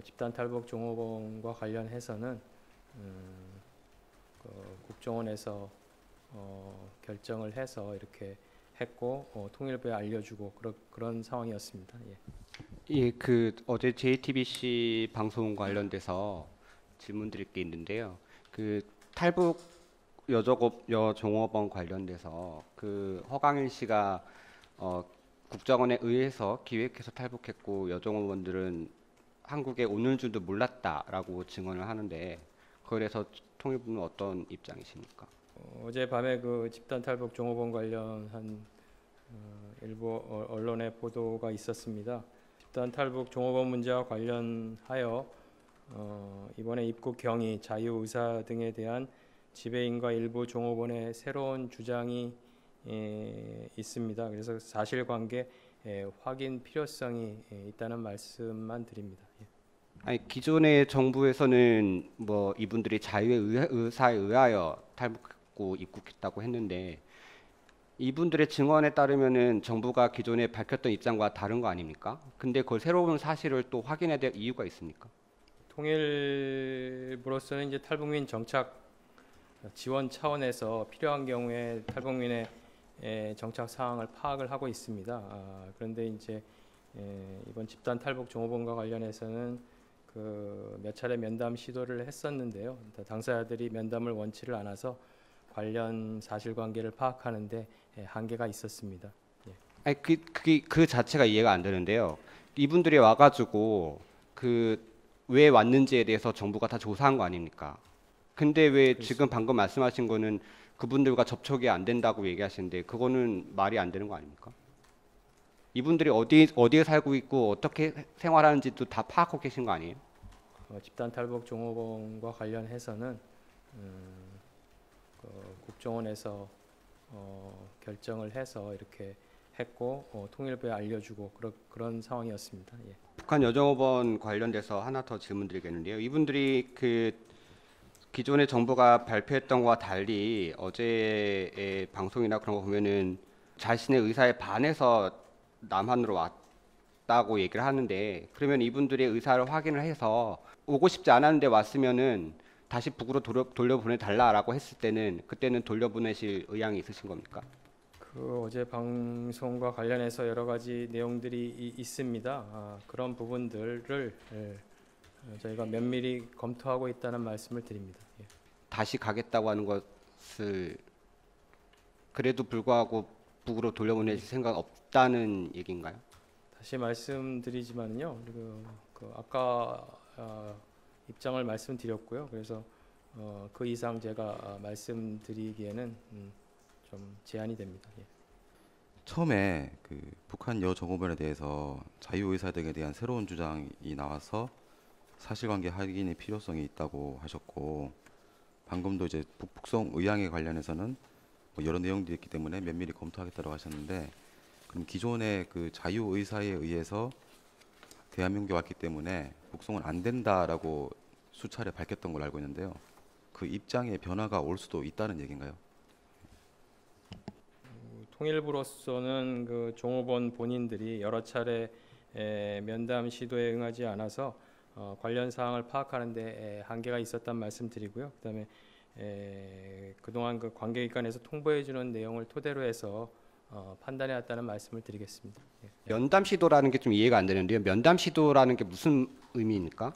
집단 탈북 종업원과 관련해서는 국정원에서 결정을 해서 이렇게 했고 통일부에 알려주고 그런 상황이었습니다. 예. 예, 어제 JTBC 방송 관련돼서 질문드릴 게 있는데요. 탈북 여종업원 관련돼서 허강일 씨가 국정원에 의해서 기획해서 탈북했고 여종업원들은 한국에 오는 줄도 몰랐다라고 증언을 하는데 그래서 통일부는 어떤 입장이십니까? 어젯밤에 그 집단 탈북 종업원 관련한 일부 언론의 보도가 있었습니다. 집단 탈북 종업원 문제와 관련하여 이번에 입국 경위, 자유 의사 등에 대한 지배인과 일부 종업원의 새로운 주장이 있습니다. 그래서 사실관계 확인 필요성이 있다는 말씀만 드립니다. 예. 아니, 기존의 정부에서는 뭐 이분들이 자유의 의사에 의하여 탈북했고 입국했다고 했는데 이분들의 증언에 따르면은 정부가 기존에 밝혔던 입장과 다른 거 아닙니까? 근데 그걸 새로운 사실을 또 확인해야 될 이유가 있습니까? 통일부로서는 이제 탈북민 정착 지원 차원에서 필요한 경우에 탈북민의 정착 사항을 파악을 하고 있습니다. 그런데 이제 이번 집단 탈북 종업원과 관련해서는 몇 차례 면담 시도를 했었는데요. 당사자들이 면담을 원치를 않아서 관련 사실관계를 파악하는데 한계가 있었습니다. 예. 아니 그 자체가 이해가 안 되는데요. 이분들이 와가지고 왜 왔는지에 대해서 정부가 다 조사한 거 아닙니까? 근데 왜 지금 방금 말씀하신 거는 그분들과 접촉이 안 된다고 얘기하시는데 그거는 말이 안 되는 거 아닙니까? 이분들이 어디에 살고 있고 어떻게 생활하는지도 다 파악하고 계신 거 아니에요? 집단 탈북 종업원과 관련해서는 국정원에서 결정을 해서 이렇게 했고 통일부에 알려주고 그런 상황이었습니다. 예. 북한 여종업원 관련돼서 하나 더 질문드리겠는데요. 이분들이 기존의 정부가 발표했던 것과 달리 어제의 방송이나 그런 거 보면은 자신의 의사에 반해서 남한으로 왔다고 얘기를 하는데 그러면 이분들의 의사를 확인을 해서 오고 싶지 않았는데 왔으면은 다시 북으로 돌려보내 달라라고 했을 때는 그때는 돌려보내실 의향이 있으신 겁니까? 어제 방송과 관련해서 여러 가지 내용들이 있습니다. 그런 부분들을 저희가 면밀히 검토하고 있다는 말씀을 드립니다. 예. 다시 가겠다고 하는 것을 그래도 불구하고 북으로 돌려보내실 생각 없다는 얘기인가요? 다시 말씀드리지만요. 아까 입장을 말씀드렸고요. 그래서 그 이상 제가 말씀드리기에는 좀 제한이 됩니다. 예. 처음에 북한 여정업원에 대해서 자유의사 등에 대한 새로운 주장이 나와서 사실관계 확인의 필요성이 있다고 하셨고 방금도 이제 북송 의향에 관련해서는 뭐 여러 내용들이 있기 때문에 면밀히 검토하겠다고 하셨는데 그럼 기존의 자유의사에 의해서 대한민국에 왔기 때문에 북송은 안 된다라고 수차례 밝혔던 걸로 알고 있는데요. 그 입장의 변화가 올 수도 있다는 얘기인가요? 통일부로서는 종업원 본인들이 여러 차례 면담 시도에 응하지 않아서 관련 사항을 파악하는 데 한계가 있었단 말씀드리고요. 그다음에 그동안 관계기관에서 통보해 주는 내용을 토대로 해서 판단해 왔다는 말씀을 드리겠습니다. 예. 면담 시도라는 게 좀 이해가 안 되는데요. 면담 시도라는 게 무슨 의미입니까?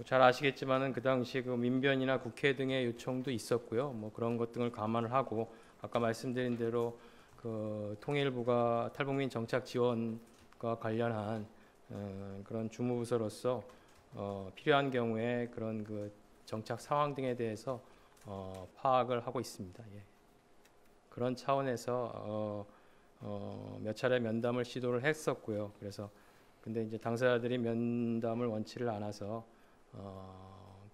잘 아시겠지만은 그 당시 민변이나 국회 등의 요청도 있었고요. 뭐 그런 것 등을 감안을 하고 아까 말씀드린 대로 통일부가 탈북민 정착 지원과 관련한 그런 주무부서로서 필요한 경우에 그런 정착 상황 등에 대해서 파악을 하고 있습니다. 예. 그런 차원에서 몇 차례 면담을 시도를 했었고요. 그래서 근데 이제 당사자들이 면담을 원치를 않아서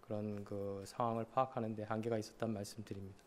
그런 상황을 파악하는 데 한계가 있었단 말씀드립니다.